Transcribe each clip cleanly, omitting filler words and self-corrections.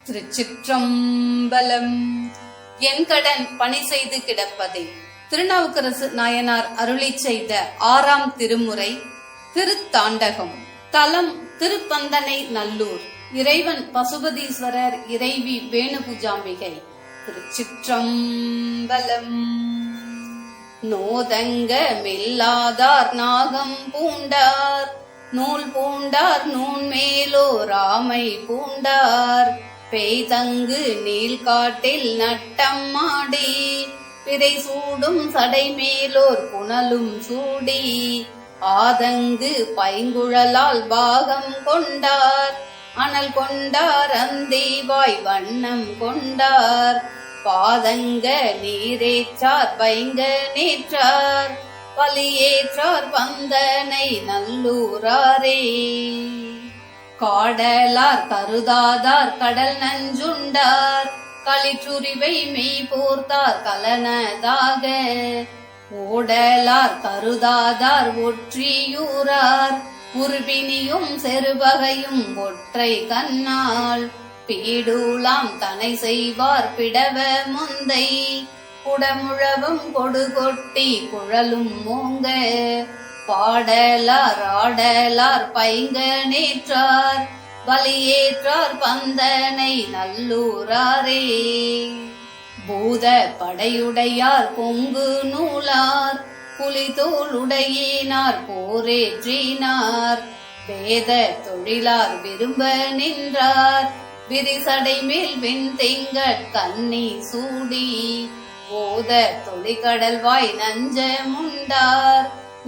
திருச்சிற்றம்பலம். என் கடன் பணி செய்து கிடப்பதை திருநாவுக்கரசு நாயனார் அருளி செய்த 6ஆம் திருமுறை திருத்தாண்டகம். தலம் திருப்பந்தனை நல்லூர். இறைவன் பசுபதீஸ்வரர், இறைவி வேணுபூஜாம்பிகை. திருச்சிற்றம்பலம். நோதங்க மெல்லாதார் நாகம் பூண்டார், நூல் பூண்டார் நூன் மேலோ ராமை பூண்டார், பெய்தங்கு நீள்காட்டில் நட்டம் மாடி, பிறை சூடும் சடை மேலோர் புனலும் சூடி, ஆதங்கு பைங்குழலால் பாகம் கொண்டார், அனல் கொண்டார் அந்திவாய் வண்ணம் கொண்டார், பாதங்க நீரேற்றார் பைங்க நேற்றார், பலியேற்றார் பந்தனை நல்லூராரே. காடலார் கருதாதார் கடல் நஞ்சுண்டார், களிற்றுரிவை மெய் போர்த்தார் கலனதாக, ஓடலார் கருதாதார் ஒற்றியூரார், உருபினியும் செருபகையும் ஒற்றை கண்ணால், பீடூலாம் தனை செய்வார் பிடவ முந்தை, குடமுழவும் கொடுகொட்டி குழலும் மூங்க, பாடலார் ஆடலார் பைங்க நேற்றார், பலியேற்றார் பந்தனை நல்லூராரே. பூத படையுடையார் பொங்கு நூலார், புலிதோளுடையினார் போரேற்றினார், வேத தொழிலார் விரும்ப நின்றார், விரிசடை மேல் வெண்தெங்கட் கன்னி சூடி, ஓத தொழிகடல்வாய் நஞ்சமுண்டார்,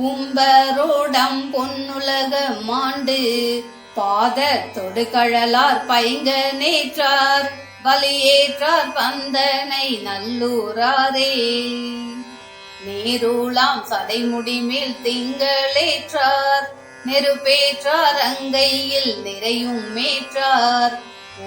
உம்பரோடம் பொன்னுலக மாண்டு, பாத தொடுகழலார் பைங்க நேற்றார், பலியேற்றார் பந்தனை நல்லூராரே. நீருளாம் சடைமுடி மேல் திங்களேற்றார், நெருப்பேற்றார் அங்கையில் நிறையும் மேற்றார்,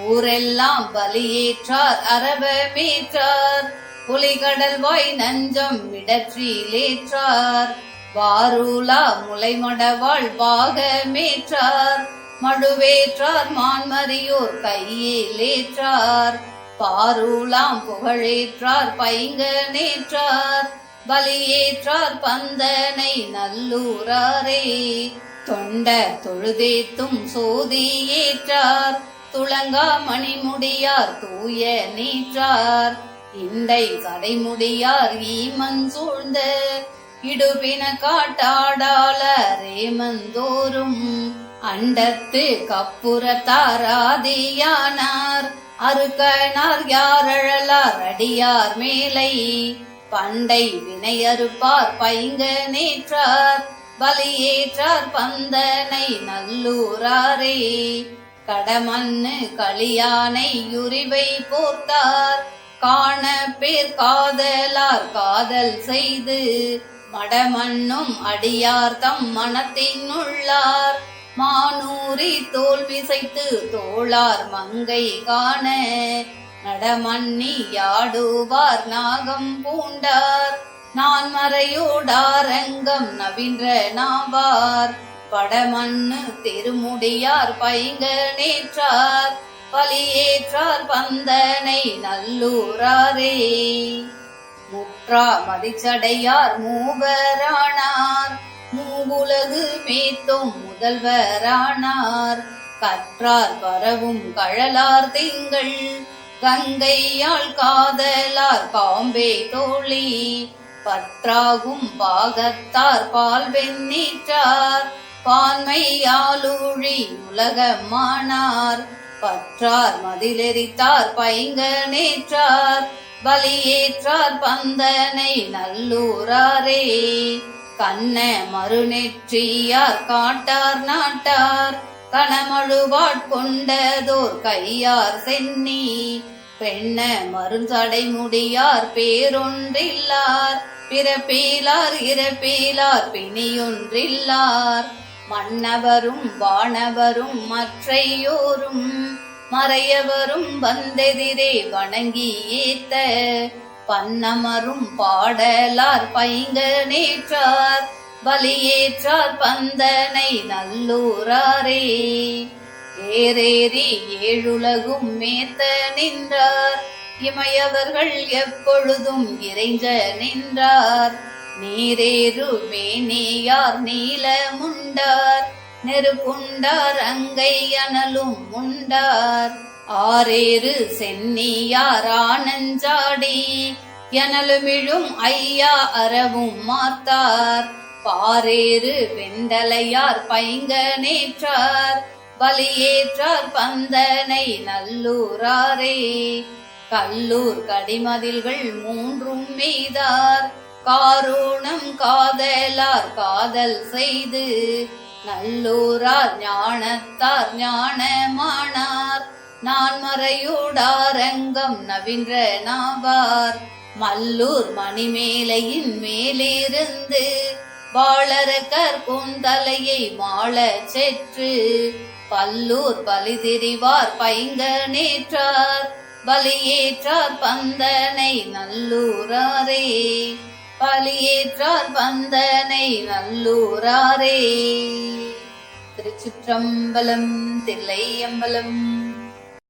ஊரெல்லாம் பலியேற்றார் அரவமேற்றார், புலிகடல்வாய் நஞ்சம் மிடற்றிலேற்றார், வாருலா முளைமடவாள் பாகமேற்றார், மழுவேற்றார் மான்மரியோர் கையிலேற்றார், பாருலாம் புகழேற்றார் பைங்க நேற்றார், பலியேற்றார் பந்தனை நல்லூராரே. தொண்ட தொழுதேத்தும் சோதியேற்றார், துளங்கா மணிமுடியார் தூய நீற்றார், இண்டை சடைமுடியார் ஈமன் சூழ்ந்த, இடுபின காட்டாடால ரேமந்தோறும், அண்டத்து கப்புறத்தாராதியானார், அருக்கனார் யாரழலார் அடியார் மேலை, பண்டை வினையறுப்பார் பைங்க நேற்றார், பலியேற்றார் பந்தனை நல்லூராரே. கடமண்ணு களியானை யுரிவை போர்த்தார், காண பேர் காதலார் காதல் செய்து, மடமண்ணும் அடியார் தம் மனத்தினுள்ளார், மானூரி தோல் விசைத்து தோளார் மங்கை காண, நடமண்ணி யாடுவார் நாகம் பூண்டார், நான் மறையோடாரங்கம் நவின்ற நாவார், படமண்ணு திருமுடியார் பைங்க நேற்றார், பலியேற்றார் பந்தனை நல்லூராரே. முற்றா மதிச்சடையார் மூவரானார், மூவுலகு மேத்தும் முதல்வரானார், கற்றார் பரவும் கழலார் திங்கள், கங்கையாள் காதலார் காம்பே தோழி, பற்றாகும் பாகத்தார் பால் வெண்ணீற்றார், பான்மையாலூழி உலகமானார், பற்றார் மதிலெரித்தார் பைங்க நேற்றார், பலியேற்றார் பந்தனை நல்லூராரே. கண்ண மறுநெற்றியார் காட்டார் நாட்டார், கணமழுவாட்கொண்டதோர் கையார் சென்னி, பெண்ண மருஞ்சடைமுடியார் பேரொன்றில்லார், பிறப்பேலார் இறப்பேலார் பிணியொன்றில்லார், மன்னவரும் வானவரும் மற்றையோரும், மறையவரும் வந்தெதிரே வணங்கி ஏத்த, பன்னமரும் பாடலார் பைங்க நேற்றார், பலியேற்றார் பந்தனை நல்லூராரே. ஏரேறி ஏழுலகும் மேத்த நின்றார். இமையவர்கள் எப்பொழுதும் இறைஞ்ச நின்றார். நீரேறு மேனியார் நீலமுண்டார். நெருப்புண்டார் அங்கை அனலும் உண்டார். ஆரேறு சென்னியார் ஆனஞ்சாடி. எனலுமிழும் ஐயா அறவும் மாத்தார். பாரேறு வெண்டலையார் பைங்க நேற்றார். பலியேற்றார் பந்தனை நல்லூராரே. கல்லூர் கடிமதில்கள் மூன்றும் மீதார். காரூணம் காதலார் காதல் செய்து. நல்லூரார் ஞானத்தார் ஞானமானார். நான் மறையூடாரங்கம் நவின்ற நாவார். மல்லூர் மணிமேலையின் மேலிருந்து வாழறக்கர் கூந்தலையை மாள செற்று. பல்லூர் பலி திரிவார் பைங்க நேற்றார். பலியேற்றார் பந்தனை நல்லூராரே. பலியேற்றார் பந்தனை நல்லூராரே. திருச்சிற்றம்பலம். தில்லையம்பலம்.